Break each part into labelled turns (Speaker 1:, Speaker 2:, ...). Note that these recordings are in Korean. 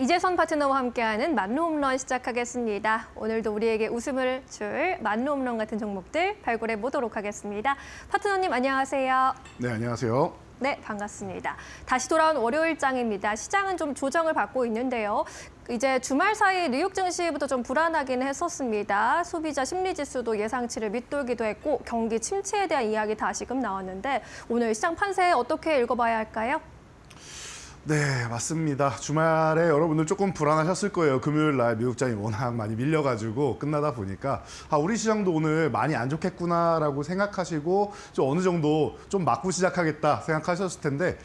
Speaker 1: 이재선 파트너와 함께하는 만루홈런 시작하겠습니다. 오늘도 우리에게 웃음을 줄 만루홈런 같은 종목들 발굴해 보도록 하겠습니다. 파트너님 안녕하세요.
Speaker 2: 네, 안녕하세요.
Speaker 1: 네, 반갑습니다. 다시 돌아온 월요일장입니다. 시장은 좀 조정을 받고 있는데요. 이제 주말 사이 뉴욕 증시부터 좀 불안하긴 했었습니다. 소비자 심리지수도 예상치를 밑돌기도 했고 경기 침체에 대한 이야기 다시금 나왔는데 오늘 시장 판세 어떻게 읽어봐야 할까요?
Speaker 2: 네, 맞습니다. 주말에 여러분들 조금 불안하셨을 거예요. 금요일 날 미국장이 워낙 많이 밀려가지고 끝나다 보니까 우리 시장도 오늘 많이 안 좋겠구나라고 생각하시고 좀 어느 정도 좀 맞고 시작하겠다 생각하셨을 텐데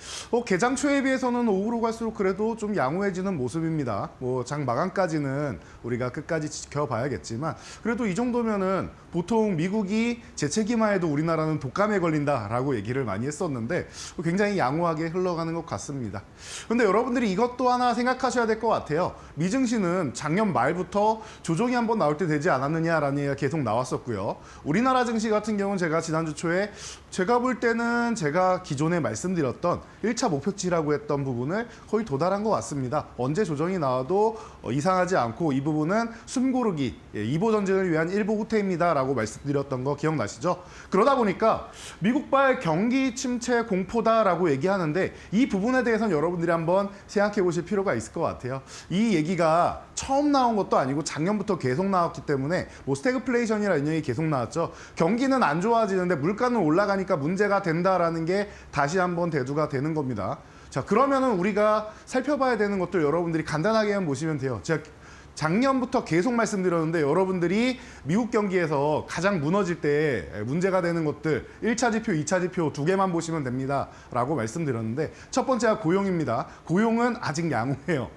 Speaker 2: 개장 초에 비해서는 오후로 갈수록 그래도 좀 양호해지는 모습입니다. 장 마감까지는 우리가 끝까지 지켜봐야겠지만 그래도 이 정도면은 보통 미국이 재채기만 해도 우리나라는 독감에 걸린다라고 얘기를 많이 했었는데 굉장히 양호하게 흘러가는 것 같습니다. 근데 여러분들이 이것도 하나 생각하셔야 될 것 같아요. 미증시는 작년 말부터 조정이 한번 나올 때 되지 않았느냐라는 얘기가 계속 나왔었고요. 우리나라 증시 같은 경우는 제가 지난주 초에 제가 볼 때는 제가 기존에 말씀드렸던 1차 목표치라고 했던 부분을 거의 도달한 것 같습니다. 언제 조정이 나와도 이상하지 않고 이 부분은 숨고르기, 이보 전진을 위한 일보 후퇴입니다 라고 말씀드렸던 거 기억나시죠? 그러다 보니까 미국발 경기 침체 공포다라고 얘기하는데 이 부분에 대해서는 여러분들이 한번 생각해 보실 필요가 있을 것 같아요. 이 얘기가 처음 나온 것도 아니고 작년부터 계속 나왔기 때문에 스태그플레이션이라는 얘기 계속 나왔죠. 경기는 안 좋아지는데 물가는 올라가니까 문제가 된다라는 게 다시 한번 대두가 되는 겁니다. 자, 그러면은 우리가 살펴봐야 되는 것들 여러분들이 간단하게만 보시면 돼요. 제가 작년부터 계속 말씀드렸는데 여러분들이 미국 경기에서 가장 무너질 때 문제가 되는 것들 1차 지표, 2차 지표 두 개만 보시면 됩니다 라고 말씀드렸는데 첫 번째가 고용입니다. 고용은 아직 양호해요.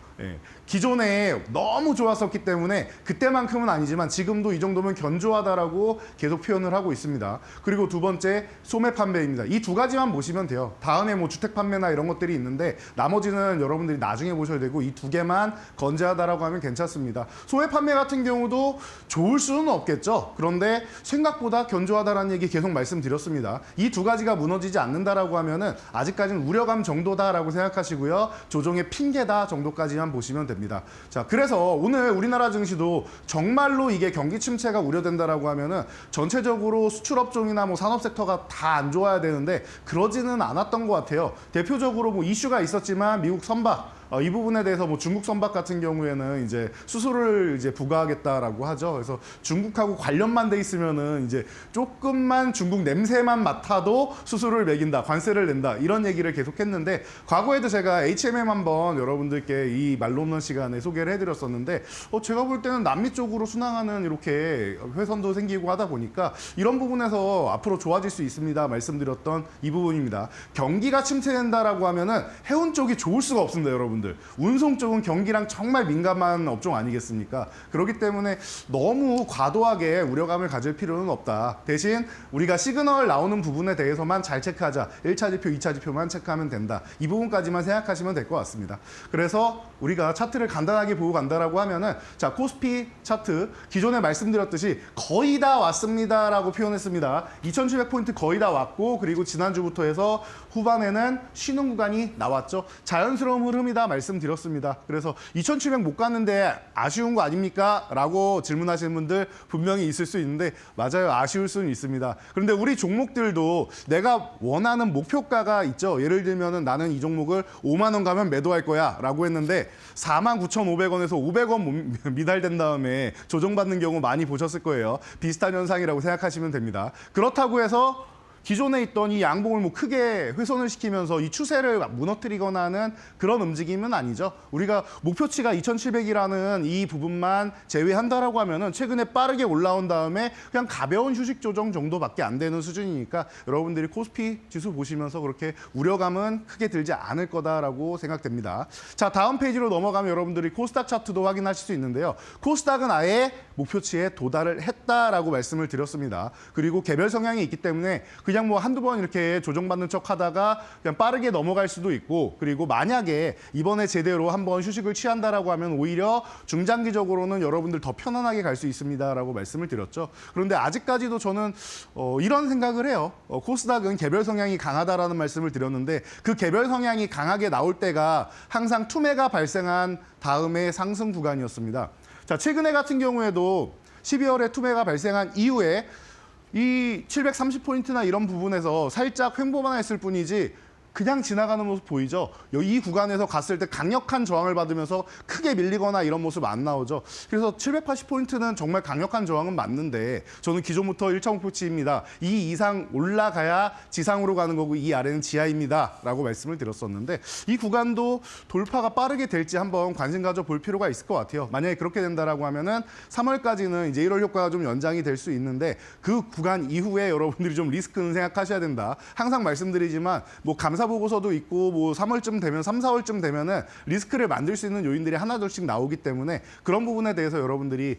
Speaker 2: 기존에 너무 좋았었기 때문에 그때만큼은 아니지만 지금도 이 정도면 견조하다라고 계속 표현을 하고 있습니다. 그리고 두 번째 소매 판매입니다. 이 두 가지만 보시면 돼요. 다음에 주택 판매나 이런 것들이 있는데 나머지는 여러분들이 나중에 보셔야 되고 이 두 개만 건재하다라고 하면 괜찮습니다. 소매 판매 같은 경우도 좋을 수는 없겠죠. 그런데 생각보다 견조하다라는 얘기 계속 말씀드렸습니다. 이 두 가지가 무너지지 않는다라고 하면은 아직까지는 우려감 정도다라고 생각하시고요. 조정의 핑계다 정도까지만 보시면 됩니다. 자, 그래서 오늘 우리나라 증시도 정말로 이게 경기 침체가 우려된다라고 하면은 전체적으로 수출업종이나 산업 섹터가 다 안 좋아야 되는데 그러지는 않았던 것 같아요. 대표적으로 이슈가 있었지만 미국 선박 이 부분에 대해서 중국 선박 같은 경우에는 이제 수수료를 부과하겠다라고 하죠. 그래서 중국하고 관련만 돼 있으면은 이제 조금만 중국 냄새만 맡아도 수수료를 매긴다, 관세를 낸다 이런 얘기를 계속했는데 과거에도 제가 HMM 한번 여러분들께 이 말로 없는 시간에 소개를 해드렸었는데 제가 볼 때는 남미 쪽으로 순항하는 이렇게 회선도 생기고 하다 보니까 이런 부분에서 앞으로 좋아질 수 있습니다 말씀드렸던 이 부분입니다. 경기가 침체된다라고 하면은 해운 쪽이 좋을 수가 없습니다, 여러분. 운송 쪽은 경기랑 정말 민감한 업종 아니겠습니까? 그렇기 때문에 너무 과도하게 우려감을 가질 필요는 없다. 대신 우리가 시그널 나오는 부분에 대해서만 잘 체크하자. 1차 지표, 2차 지표만 체크하면 된다. 이 부분까지만 생각하시면 될 것 같습니다. 그래서 우리가 차트를 간단하게 보고 간다라고 하면은 자, 코스피 차트 기존에 말씀드렸듯이 거의 다 왔습니다라고 표현했습니다. 2700포인트 거의 다 왔고 그리고 지난주부터 해서 후반에는 쉬는 구간이 나왔죠. 자연스러운 흐름이다 말씀드렸습니다. 그래서 2700 못 갔는데 아쉬운 거 아닙니까? 라고 질문하시는 분들 분명히 있을 수 있는데 맞아요. 아쉬울 수는 있습니다. 그런데 우리 종목들도 내가 원하는 목표가가 있죠. 예를 들면은 나는 이 종목을 5만 원 가면 매도할 거야 라고 했는데 49,500원에서 500원 미달된 다음에 조정받는 경우 많이 보셨을 거예요. 비슷한 현상이라고 생각하시면 됩니다. 그렇다고 해서 기존에 있던 이 양봉을 크게 훼손을 시키면서 이 추세를 무너뜨리거나 하는 그런 움직임은 아니죠. 우리가 목표치가 2,700이라는 이 부분만 제외한다라고 하면은 최근에 빠르게 올라온 다음에 그냥 가벼운 휴식 조정 정도밖에 안 되는 수준이니까 여러분들이 코스피 지수 보시면서 그렇게 우려감은 크게 들지 않을 거다라고 생각됩니다. 자, 다음 페이지로 넘어가면 여러분들이 코스닥 차트도 확인하실 수 있는데요. 코스닥은 아예 목표치에 도달을 했다라고 말씀을 드렸습니다. 그리고 개별 성향이 있기 때문에 그냥 뭐 한두 번 이렇게 조정받는 척 하다가 그냥 빠르게 넘어갈 수도 있고, 그리고 만약에 이번에 제대로 한번 휴식을 취한다라고 하면 오히려 중장기적으로는 여러분들 더 편안하게 갈 수 있습니다라고 말씀을 드렸죠. 그런데 아직까지도 저는 이런 생각을 해요. 코스닥은 개별 성향이 강하다라는 말씀을 드렸는데 그 개별 성향이 강하게 나올 때가 항상 투매가 발생한 다음에 상승 구간이었습니다. 자, 최근에 같은 경우에도 12월에 투매가 발생한 이후에 이 730포인트나 이런 부분에서 살짝 횡보만 했을 뿐이지 그냥 지나가는 모습 보이죠? 이 구간에서 갔을 때 강력한 저항을 받으면서 크게 밀리거나 이런 모습 안 나오죠. 그래서 780포인트는 정말 강력한 저항은 맞는데 저는 기존부터 1차 목표치입니다. 이 이상 올라가야 지상으로 가는 거고 이 아래는 지하입니다. 라고 말씀을 드렸었는데 이 구간도 돌파가 빠르게 될지 한번 관심 가져 볼 필요가 있을 것 같아요. 만약에 그렇게 된다라고 하면은 3월까지는 이제 1월 효과가 좀 연장이 될 수 있는데 그 구간 이후에 여러분들이 좀 리스크는 생각하셔야 된다. 항상 말씀드리지만 뭐 감사 보고서도 있고 뭐 3월쯤 되면 3, 4월쯤 되면은 리스크를 만들 수 있는 요인들이 하나둘씩 나오기 때문에 그런 부분에 대해서 여러분들이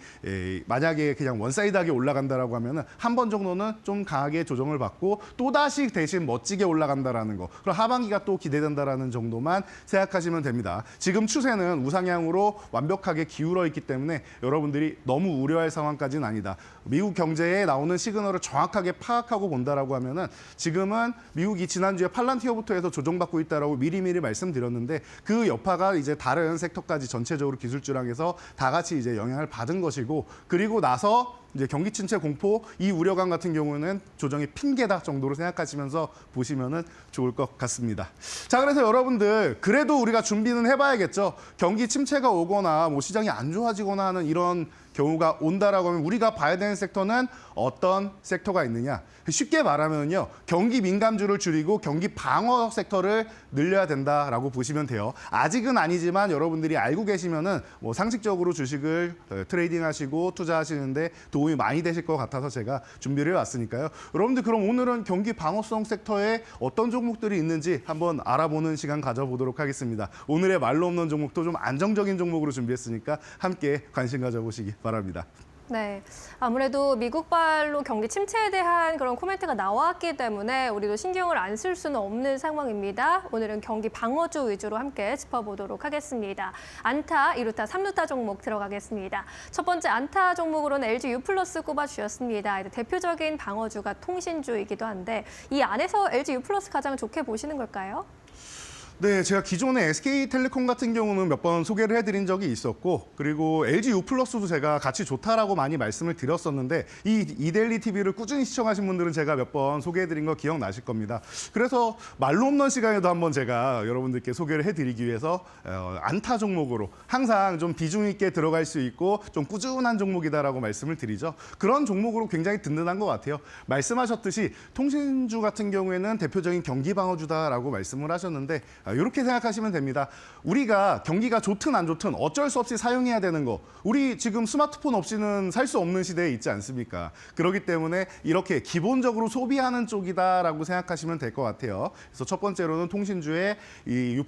Speaker 2: 만약에 그냥 원사이드하게 올라간다라고 하면은 한 번 정도는 좀 강하게 조정을 받고 또 다시 대신 멋지게 올라간다라는 거. 그럼 하반기가 또 기대된다라는 정도만 생각하시면 됩니다. 지금 추세는 우상향으로 완벽하게 기울어 있기 때문에 여러분들이 너무 우려할 상황까지는 아니다. 미국 경제에 나오는 시그널을 정확하게 파악하고 본다라고 하면은 지금은 미국이 지난주에 팔란티어부터 해서 조정받고 있다라고 미리미리 말씀드렸는데 그 여파가 이제 다른 섹터까지 전체적으로 기술주랑에서 다 같이 이제 영향을 받은 것이고, 그리고 나서 이제 경기 침체 공포 이 우려감 같은 경우는 조정의 핑계다 정도로 생각하시면서 보시면은 좋을 것 같습니다. 자, 그래서 여러분들 그래도 우리가 준비는 해봐야겠죠. 경기 침체가 오거나 뭐 시장이 안 좋아지거나 하는 이런 경우가 온다라고 하면 우리가 봐야 되는 섹터는 어떤 섹터가 있느냐. 쉽게 말하면요, 경기 민감주를 줄이고 경기 방어 섹터를 늘려야 된다라고 보시면 돼요. 아직은 아니지만 여러분들이 알고 계시면은 뭐 상식적으로 주식을 트레이딩하시고 투자하시는데 도움이 많이 되실 것 같아서 제가 준비를 해왔으니까요. 여러분들 그럼 오늘은 경기 방어성 섹터에 어떤 종목들이 있는지 한번 알아보는 시간 가져보도록 하겠습니다. 오늘의 말로 없는 종목도 좀 안정적인 종목으로 준비했으니까 함께 관심 가져보시기 바랍니다.
Speaker 1: 네, 아무래도 미국발로 경기 침체에 대한 그런 코멘트가 나왔기 때문에 우리도 신경을 안 쓸 수는 없는 상황입니다. 오늘은 경기 방어주 위주로 함께 짚어보도록 하겠습니다. 안타, 2루타, 3루타 종목 들어가겠습니다. 첫 번째 안타 종목으로는 LG U+ 꼽아주셨습니다. 대표적인 방어주가 통신주이기도 한데 이 안에서 LG U+ 가장 좋게 보시는 걸까요?
Speaker 2: 네, 제가 기존에 SK텔레콤 같은 경우는 몇 번 소개를 해드린 적이 있었고, 그리고 LG U+도 제가 같이 좋다라고 많이 말씀을 드렸었는데 이 이데일리 TV를 꾸준히 시청하신 분들은 제가 몇 번 소개해드린 거 기억나실 겁니다. 그래서 말로 없는 시간에도 한번 제가 여러분들께 소개를 해드리기 위해서 안타 종목으로 항상 좀 비중 있게 들어갈 수 있고 좀 꾸준한 종목이다라고 말씀을 드리죠. 그런 종목으로 굉장히 든든한 것 같아요. 말씀하셨듯이 통신주 같은 경우에는 대표적인 경기 방어주다라고 말씀을 하셨는데 이렇게 생각하시면 됩니다. 우리가 경기가 좋든 안 좋든 어쩔 수 없이 사용해야 되는 거. 우리 지금 스마트폰 없이는 살 수 없는 시대에 있지 않습니까? 그렇기 때문에 이렇게 기본적으로 소비하는 쪽이다라고 생각하시면 될 것 같아요. 그래서 첫 번째로는 통신주의 이 U+.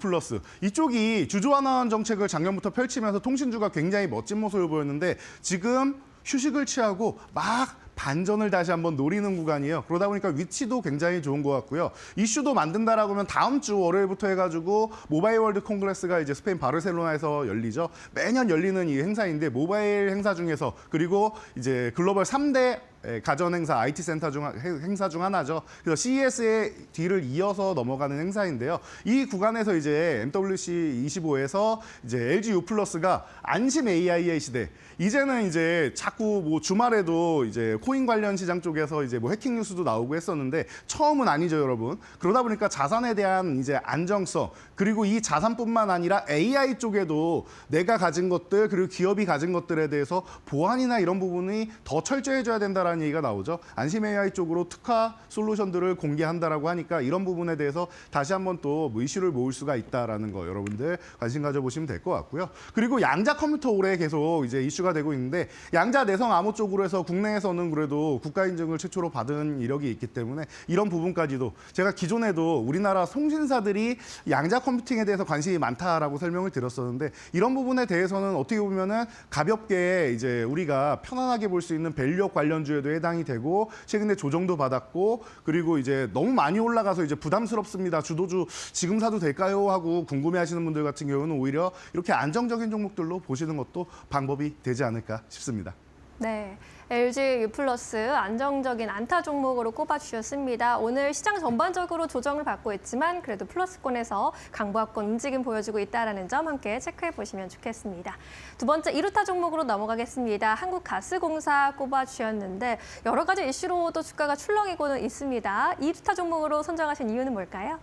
Speaker 2: 이쪽이 주주환원 정책을 작년부터 펼치면서 통신주가 굉장히 멋진 모습을 보였는데 지금 휴식을 취하고 막 반전을 다시 한번 노리는 구간이에요. 그러다 보니까 위치도 굉장히 좋은 것 같고요. 이슈도 만든다라고 하면 다음 주 월요일부터 해가지고 모바일 월드 콩그레스가 이제 스페인 바르셀로나에서 열리죠. 매년 열리는 이 행사인데 모바일 행사 중에서 그리고 이제 글로벌 3대 가전 행사, IT 센터 행사 중 하나죠. 그래서 CES의 뒤를 이어서 넘어가는 행사인데요. 이 구간에서 이제 MWC 25에서 이제 LG U+가 안심 AI의 시대. 이제는 이제 자꾸 뭐 주말에도 이제 코인 관련 시장 쪽에서 이제 뭐 해킹 뉴스도 나오고 했었는데 처음은 아니죠, 여러분. 그러다 보니까 자산에 대한 이제 안정성, 그리고 이 자산뿐만 아니라 AI 쪽에도 내가 가진 것들 그리고 기업이 가진 것들에 대해서 보안이나 이런 부분이 더 철저해져야 된다라는 얘기가 나오죠. 안심 AI 쪽으로 특화 솔루션들을 공개한다라고 하니까 이런 부분에 대해서 다시 한번 또 이슈를 모을 수가 있다라는 거 여러분들 관심 가져보시면 될 것 같고요. 그리고 양자 컴퓨터 올해 계속 이제 이슈가 되고 있는데 양자 내성 암호 쪽으로 해서 국내에서는 그래도 국가 인증을 최초로 받은 이력이 있기 때문에 이런 부분까지도 제가 기존에도 우리나라 통신사들이 양자 컴퓨팅에 대해서 관심이 많다라고 설명을 드렸었는데 이런 부분에 대해서는 어떻게 보면은 가볍게 이제 우리가 편안하게 볼 수 있는 밸류업 관련주에도 해당이 되고 최근에 조정도 받았고 그리고 이제 너무 많이 올라가서 이제 부담스럽습니다. 주도주 지금 사도 될까요? 하고 궁금해하시는 분들 같은 경우는 오히려 이렇게 안정적인 종목들로 보시는 것도 방법이 되지 않을까 싶습니다.
Speaker 1: 네, LG U+ 안정적인 안타 종목으로 꼽아주셨습니다. 오늘 시장 전반적으로 조정을 받고 있지만 그래도 플러스권에서 강보합권 움직임 보여주고 있다는 점 함께 체크해 보시면 좋겠습니다. 두 번째 2루타 종목으로 넘어가겠습니다. 한국가스공사 꼽아주셨는데 여러 가지 이슈로도 주가가 출렁이고는 있습니다. 2루타 종목으로 선정하신 이유는 뭘까요?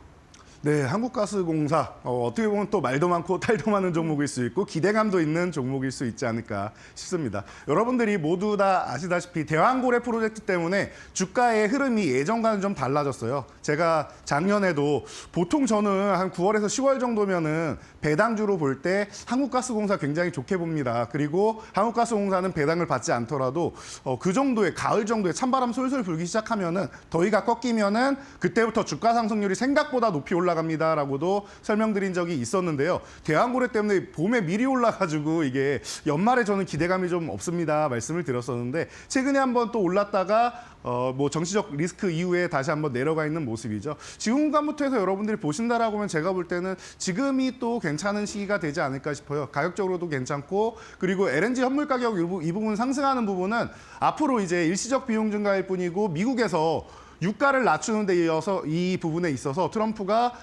Speaker 2: 네, 한국가스공사 어떻게 보면 또 말도 많고 탈도 많은 종목일 수 있고 기대감도 있는 종목일 수 있지 않을까 싶습니다. 여러분들이 모두 다 아시다시피 대왕고래 프로젝트 때문에 주가의 흐름이 예전과는 좀 달라졌어요. 제가 작년에도 보통 저는 한 9월에서 10월 정도면은 배당주로 볼 때 한국가스공사 굉장히 좋게 봅니다. 그리고 한국가스공사는 배당을 받지 않더라도 그 정도의 가을 정도에 찬바람 솔솔 불기 시작하면은 더위가 꺾이면은 그때부터 주가 상승률이 생각보다 높이 올라갑니다라고도 설명드린 적이 있었는데요. 대왕고래 때문에 봄에 미리 올라가지고 이게 연말에 저는 기대감이 좀 없습니다 말씀을 드렸었는데 최근에 한번 또 올랐다가 뭐 정치적 리스크 이후에 다시 한번 내려가 있는 모습이죠. 지금 구간부터 해서 여러분들이 보신다라고 하면 제가 볼 때는 지금이 또 괜찮은 시기가 되지 않을까 싶어요. 가격적으로도 괜찮고 그리고 LNG 현물 가격 이 부분 상승하는 부분은 앞으로 이제 일시적 비용 증가일 뿐이고 미국에서 유가를 낮추는 데 이어서 이 부분에 있어서 트럼프가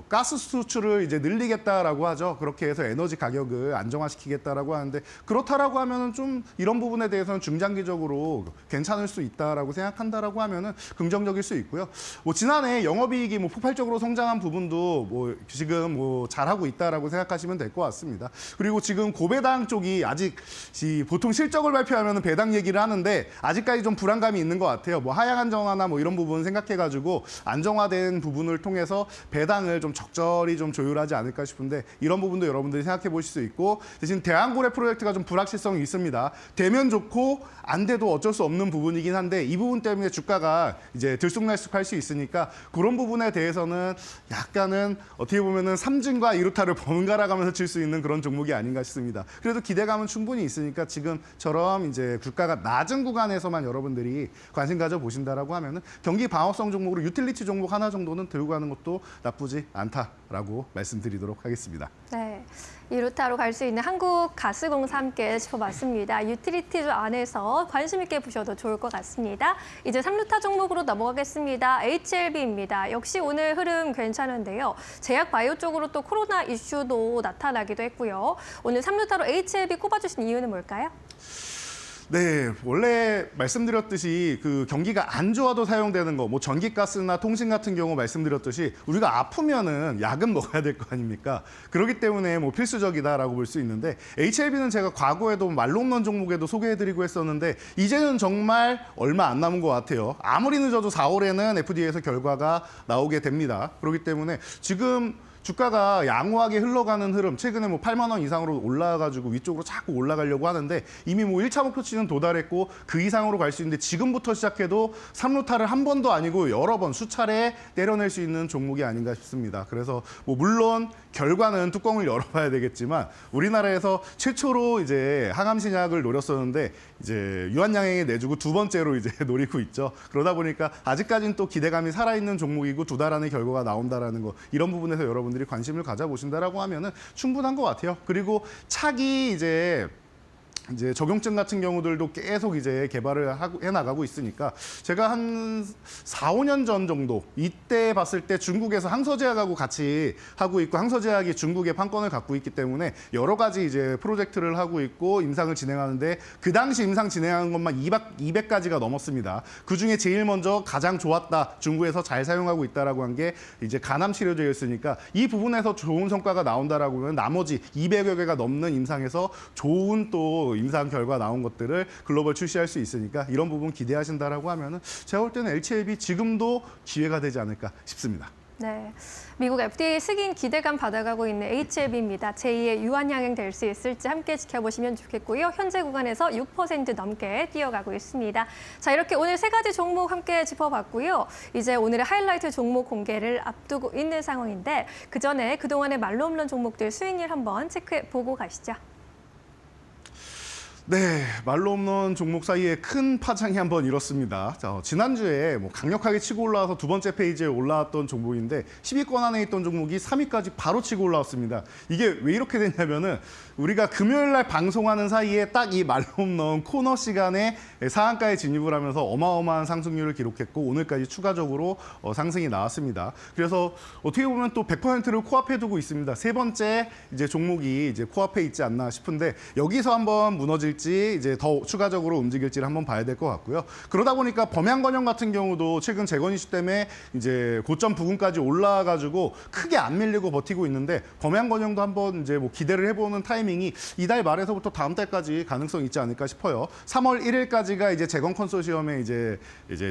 Speaker 2: 가스 수출을 이제 늘리겠다라고 하죠. 그렇게 해서 에너지 가격을 안정화시키겠다라고 하는데 그렇다라고 하면은 좀 이런 부분에 대해서는 중장기적으로 괜찮을 수 있다라고 생각한다라고 하면은 긍정적일 수 있고요. 뭐 지난해 영업이익이 뭐 폭발적으로 성장한 부분도 뭐 지금 뭐 잘하고 있다라고 생각하시면 될 것 같습니다. 그리고 지금 고배당 쪽이 아직 보통 실적을 발표하면은 배당 얘기를 하는데 아직까지 좀 불안감이 있는 것 같아요. 뭐 하향 안정화나 뭐 이런 부분 생각해가지고 안정화된 부분을 통해서 배당을 좀 적절히 좀 조율하지 않을까 싶은데 이런 부분도 여러분들이 생각해 보실 수 있고 대신 대왕고래 프로젝트가 좀 불확실성이 있습니다. 되면 좋고 안 돼도 어쩔 수 없는 부분이긴 한데 이 부분 때문에 주가가 이제 들쑥날쑥할 수 있으니까 그런 부분에 대해서는 약간은 어떻게 보면은 삼진과 이루타를 번갈아 가면서 칠 수 있는 그런 종목이 아닌가 싶습니다. 그래도 기대감은 충분히 있으니까 지금처럼 이제 주가가 낮은 구간에서만 여러분들이 관심 가져 보신다라고 하면은 경기 방어성 종목으로 유틸리티 종목 하나 정도는 들고 가는 것도 나쁘지 않다라고 말씀드리도록 하겠습니다.
Speaker 1: 네, 이루타로 갈 수 있는 한국가스공사 함께 짚어봤습니다. 유틸리티주 안에서 관심 있게 보셔도 좋을 것 같습니다. 이제 3루타 종목으로 넘어가겠습니다. HLB입니다. 역시 오늘 흐름 괜찮은데요. 제약 바이오 쪽으로 또 코로나 이슈도 나타나기도 했고요. 오늘 3루타로 HLB 꼽아주신 이유는 뭘까요?
Speaker 2: 네, 원래 말씀드렸듯이 그 경기가 안 좋아도 사용되는 거, 뭐 전기가스나 통신 같은 경우 말씀드렸듯이 우리가 아프면은 약은 먹어야 될 거 아닙니까? 그렇기 때문에 뭐 필수적이다라고 볼 수 있는데 HLB는 제가 과거에도 말홈런 종목에도 소개해드리고 했었는데 이제는 정말 얼마 안 남은 것 같아요. 아무리 늦어도 4월에는 FDA에서 결과가 나오게 됩니다. 그렇기 때문에 지금 주가가 양호하게 흘러가는 흐름, 최근에 뭐 8만 원 이상으로 올라가지고 위쪽으로 자꾸 올라가려고 하는데 이미 뭐 1차 목표치는 도달했고 그 이상으로 갈 수 있는데 지금부터 시작해도 3루타를 한 번도 아니고 여러 번 수차례 때려낼 수 있는 종목이 아닌가 싶습니다. 그래서 뭐 물론 결과는 뚜껑을 열어봐야 되겠지만 우리나라에서 최초로 이제 항암 신약을 노렸었는데 이제 유한양행에 내주고 두 번째로 이제 노리고 있죠. 그러다 보니까 아직까지는 또 기대감이 살아있는 종목이고 두 달 안에 결과가 나온다라는 거 이런 부분에서 여러분들이 관심을 가져보신다라고 하면은 충분한 것 같아요. 그리고 차기 이제 적용증 같은 경우들도 계속 이제 개발을 해나가고 있으니까 제가 한 4, 5년 전 정도 이때 봤을 때 중국에서 항서제약하고 같이 하고 있고 항서제약이 중국의 판권을 갖고 있기 때문에 여러 가지 이제 프로젝트를 하고 있고 임상을 진행하는데 그 당시 임상 진행한 것만 200가지가 넘었습니다. 그중에 제일 먼저 가장 좋았다, 중국에서 잘 사용하고 있다라고 한 게 이제 간암 치료제였으니까 이 부분에서 좋은 성과가 나온다라고 하면 나머지 200여 개가 넘는 임상에서 좋은 또 임상 결과 나온 것들을 글로벌 출시할 수 있으니까 이런 부분 기대하신다라고 하면은 제가 볼 때는 HLB 지금도 기회가 되지 않을까 싶습니다.
Speaker 1: 네, 미국 FDA 승인 기대감 받아가고 있는 HLB입니다. 제2의 유한양행 될 수 있을지 함께 지켜보시면 좋겠고요. 현재 구간에서 6% 넘게 뛰어가고 있습니다. 자, 이렇게 오늘 세 가지 종목 함께 짚어봤고요. 이제 오늘의 하이라이트 종목 공개를 앞두고 있는 상황인데 그 전에 그동안의 말로 없는 종목들 수익률 한번 체크해 보고 가시죠.
Speaker 2: 네, 말로 없는 종목 사이에 큰 파장이 한번 일었습니다. 자, 지난주에 강력하게 치고 올라와서 두 번째 페이지에 올라왔던 종목인데 10위권 안에 있던 종목이 3위까지 바로 치고 올라왔습니다. 이게 왜 이렇게 됐냐면은 우리가 금요일 날 방송하는 사이에 딱 이 말로 없는 코너 시간에 상한가에 진입을 하면서 어마어마한 상승률을 기록했고 오늘까지 추가적으로 상승이 나왔습니다. 그래서 어떻게 보면 또 100%를 코앞에 두고 있습니다. 세 번째 이제 종목이 이제 코앞에 있지 않나 싶은데 여기서 한번 무너질지 이제 더 추가적으로 움직일지를 한번 봐야 될 것 같고요. 그러다 보니까 범양건영 같은 경우도 최근 재건 이슈 때문에 이제 고점 부근까지 올라와가지고 크게 안 밀리고 버티고 있는데 범양건영도 한번 이제 기대를 해보는 타이밍이 이달 말에서부터 다음 달까지 가능성이 있지 않을까 싶어요. 3월 1일까지가 이제 재건 컨소시엄에 이제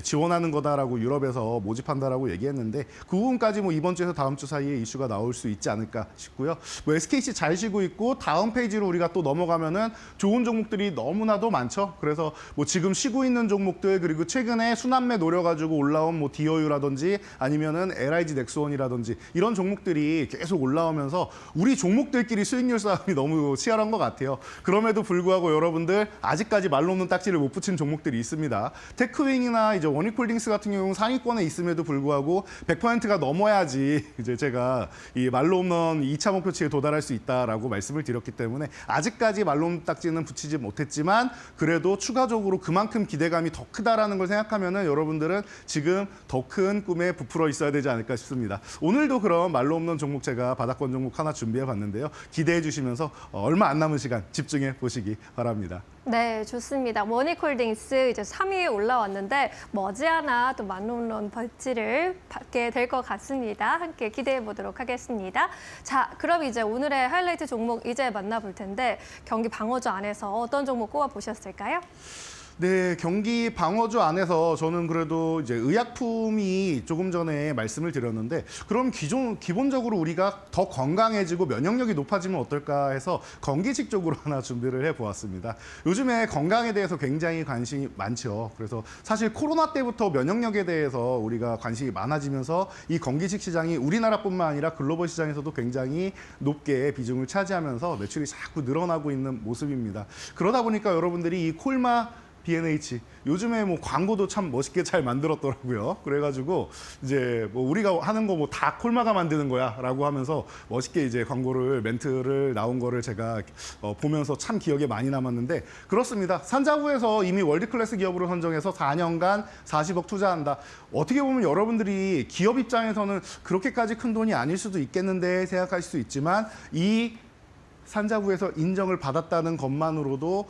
Speaker 2: 지원하는 거다라고 유럽에서 모집한다라고 얘기했는데 그 부분까지 이번 주에서 다음 주 사이에 이슈가 나올 수 있지 않을까 싶고요. SKC 잘 쉬고 있고 다음 페이지로 우리가 또 넘어가면은 좋은 종목들이 너무나도 많죠. 그래서 지금 쉬고 있는 종목들 그리고 최근에 순환매 노려가지고 올라온 디어유라든지 아니면은 LIG 넥스원이라든지 이런 종목들이 계속 올라오면서 우리 종목들끼리 수익률 싸움이 너무 치열한 것 같아요. 그럼에도 불구하고 여러분들 아직까지 말로 없는 딱지를 못 붙인 종목들이 있습니다. 테크윙이나 이제 원익홀딩스 같은 경우는 상위권에 있음에도 불구하고 100%가 넘어야지 이제 제가 이 말로 없는 2차 목표치에 도달할 수 있다라고 말씀을 드렸기 때문에 아직까지 말로 없는 딱지는 붙이지 못했지만 그래도 추가적으로 그만큼 기대감이 더 크다라는 걸 생각하면은 여러분들은 지금 더 큰 꿈에 부풀어 있어야 되지 않을까 싶습니다. 오늘도 그럼 말로 없는 종목 제가 바닥권 종목 하나 준비해 봤는데요. 기대해 주시면서 얼마 안 남은 시간 집중해 보시기 바랍니다.
Speaker 1: 네, 좋습니다. 원익홀딩스 이제 3위에 올라왔는데 머지않아 또 만론론 벌지를 받게 될 것 같습니다. 함께 기대해 보도록 하겠습니다. 자, 그럼 이제 오늘의 하이라이트 종목 이제 만나볼 텐데 경기 방어주 안에서 어떤 종목 꼽아 보셨을까요?
Speaker 2: 네, 경기 방어주 안에서 저는 그래도 이제 의약품이 조금 전에 말씀을 드렸는데 그럼 기본적으로 우리가 더 건강해지고 면역력이 높아지면 어떨까 해서 건기식 쪽으로 하나 준비를 해보았습니다. 요즘에 건강에 대해서 굉장히 관심이 많죠. 그래서 사실 코로나 때부터 면역력에 대해서 우리가 관심이 많아지면서 이 건기식 시장이 우리나라뿐만 아니라 글로벌 시장에서도 굉장히 높게 비중을 차지하면서 매출이 자꾸 늘어나고 있는 모습입니다. 그러다 보니까 여러분들이 이 콜마 B&H 요즘에 광고도 참 멋있게 잘 만들었더라고요. 그래가지고 이제 우리가 하는 거 다 콜마가 만드는 거야라고 하면서 멋있게 이제 광고를 멘트를 나온 거를 제가 보면서 참 기억에 많이 남았는데 그렇습니다. 산자부에서 이미 월드클래스 기업으로 선정해서 4년간 40억 투자한다. 어떻게 보면 여러분들이 기업 입장에서는 그렇게까지 큰 돈이 아닐 수도 있겠는데 생각하실 수 있지만 이 산자부에서 인정을 받았다는 것만으로도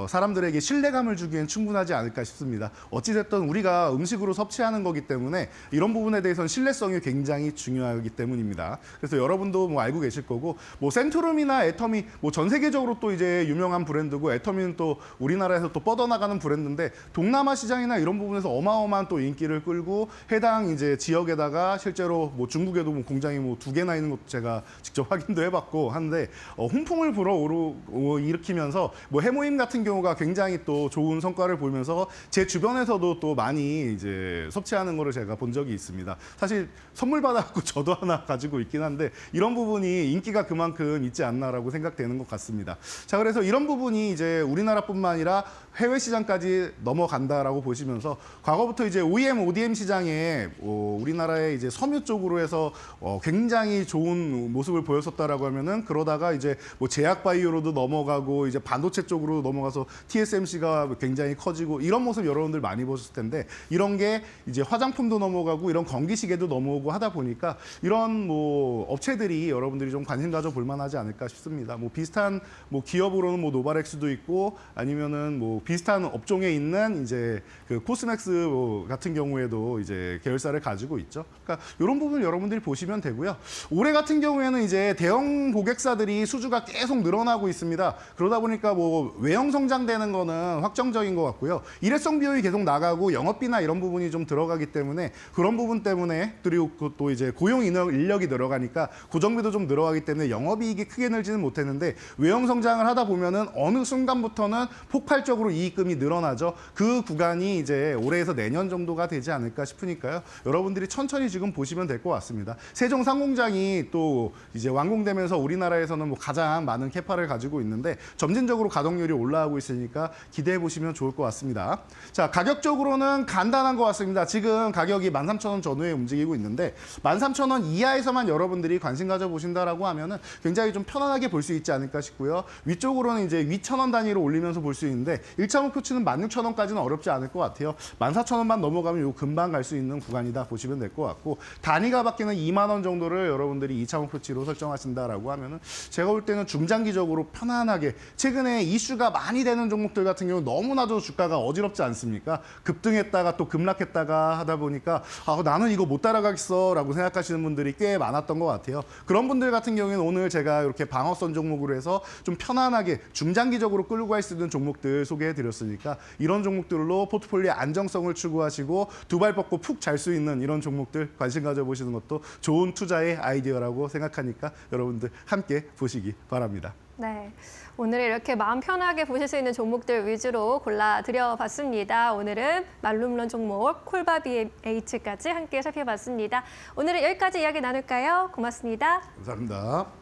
Speaker 2: 사람들에게 신뢰감을 주기엔 충분하지 않을까 싶습니다. 어찌됐든 우리가 음식으로 섭취하는 거기 때문에 이런 부분에 대해서는 신뢰성이 굉장히 중요하기 때문입니다. 그래서 여러분도 알고 계실 거고 센트룸이나 애터미 전 세계적으로 또 이제 유명한 브랜드고 애터미는 또 우리나라에서 또 뻗어나가는 브랜드인데 동남아 시장이나 이런 부분에서 어마어마한 또 인기를 끌고 해당 이제 지역에다가 실제로 중국에도 공장이 2개나 있는 것도 제가 직접 확인도 해봤고 하는데 훈풍을 일으키면서 해모임 같은 경우가 굉장히 또 좋은 성과를 보이면서 제 주변에서도 또 많이 이제 섭취하는 거를 제가 본 적이 있습니다. 사실 선물 받아갖고 저도 하나 가지고 있긴 한데 이런 부분이 인기가 그만큼 있지 않나라고 생각되는 것 같습니다. 자, 그래서 이런 부분이 이제 우리나라뿐만 아니라 해외 시장까지 넘어간다라고 보시면서 과거부터 이제 OEM, ODM 시장에 우리나라의 이제 섬유 쪽으로 해서 굉장히 좋은 모습을 보였었다라고 하면은 그러다가 이제 제약 바이오로도 넘어가고 이제 반도체 쪽으로 넘어가서 TSMC가 굉장히 커지고 이런 모습 여러분들 많이 보셨을 텐데 이런 게 이제 화장품도 넘어가고 이런 건기식에도 넘어오고 하다 보니까 이런 업체들이 여러분들이 좀 관심 가져 볼 만하지 않을까 싶습니다. 비슷한 기업으로는 노바렉스도 있고 아니면은 비슷한 업종에 있는 이제 그 코스맥스 같은 경우에도 이제 계열사를 가지고 있죠. 그러니까 이런 부분 여러분들이 보시면 되고요. 올해 같은 경우에는 이제 대형 고객사들이 수주가 숫자가 계속 늘어나고 있습니다. 그러다 보니까 뭐 외형 성장되는 거는 확정적인 것 같고요. 일회성 비용이 계속 나가고 영업비나 이런 부분이 좀 들어가기 때문에 그런 부분 때문에 그리고 또 이제 고용 인력이 늘어가니까 고정비도 좀 늘어가기 때문에 영업이익이 크게 늘지는 못했는데 외형 성장을 하다 보면은 어느 순간부터는 폭발적으로 이익금이 늘어나죠. 그 구간이 이제 올해에서 내년 정도가 되지 않을까 싶으니까요. 여러분들이 천천히 지금 보시면 될 것 같습니다. 세종상공장이 또 이제 완공되면서 우리나라에서는 뭐 가장 많은 캐파를 가지고 있는데 점진적으로 가동률이 올라가고 있으니까 기대해 보시면 좋을 것 같습니다. 자, 가격적으로는 간단한 것 같습니다. 지금 가격이 13,000원 전후에 움직이고 있는데 13,000원 이하에서만 여러분들이 관심 가져보신다라고 하면은 굉장히 좀 편안하게 볼 수 있지 않을까 싶고요. 위쪽으로는 이제 위 1,000원 단위로 올리면서 볼 수 있는데 1차 목표치는 16,000원까지는 어렵지 않을 것 같아요. 14,000원만 넘어가면 요 금방 갈 수 있는 구간이다 보시면 될 것 같고 단위가 바뀌는 2만 원 정도를 여러분들이 2차 목표치로 설정하신다라고 하면은 제가 볼 때는 중장기적으로 편안하게 최근에 이슈가 많이 되는 종목들 같은 경우 너무나도 주가가 어지럽지 않습니까? 급등했다가 또 급락했다가 하다 보니까 나는 이거 못 따라가겠어라고 생각하시는 분들이 꽤 많았던 것 같아요. 그런 분들 같은 경우에는 오늘 제가 이렇게 방어선 종목으로 해서 좀 편안하게 중장기적으로 끌고 갈 수 있는 종목들 소개해 드렸으니까 이런 종목들로 포트폴리오 안정성을 추구하시고 두 발 뻗고 푹 잘 수 있는 이런 종목들 관심 가져보시는 것도 좋은 투자의 아이디어라고 생각하니까 여러분들 함께 보시기 바랍니다.
Speaker 1: 네, 오늘 이렇게 마음 편하게 보실 수 있는 종목들 위주로 골라드려봤습니다. 오늘은 말룸런 종목 콜바비H까지 함께 살펴봤습니다. 오늘은 여기까지 이야기 나눌까요? 고맙습니다.
Speaker 2: 감사합니다.